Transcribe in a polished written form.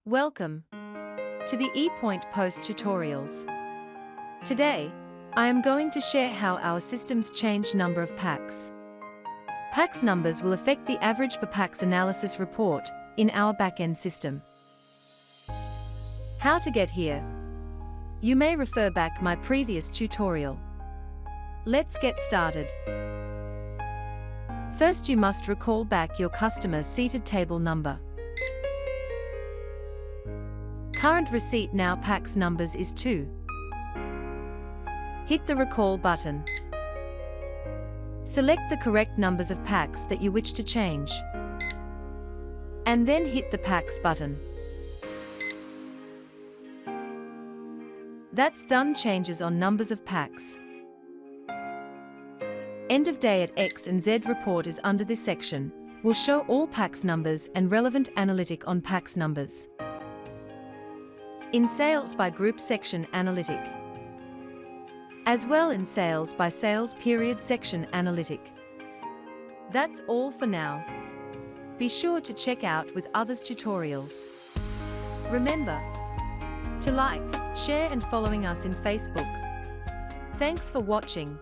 Welcome to the Epoint post tutorials. Today, I am going to share how our systems change number of packs. Packs numbers will affect the average per packs analysis report in our backend system. How to get here? You may refer back my previous tutorial. Let's get started. First, you must recall back your customer seated table number. Current receipt now packs numbers is 2. Hit the recall button. Select the correct numbers of packs that you wish to change. And then hit the packs button. That's done changes on numbers of packs. End of day at X and Z report is under this section. Will show all packs numbers and relevant analytic on packs numbers. In Sales by Group section Analytic. As well in Sales by Sales period section Analytic. That's all for now. Be sure to check out with others tutorials. Remember to like, share and following us in Facebook. Thanks for watching.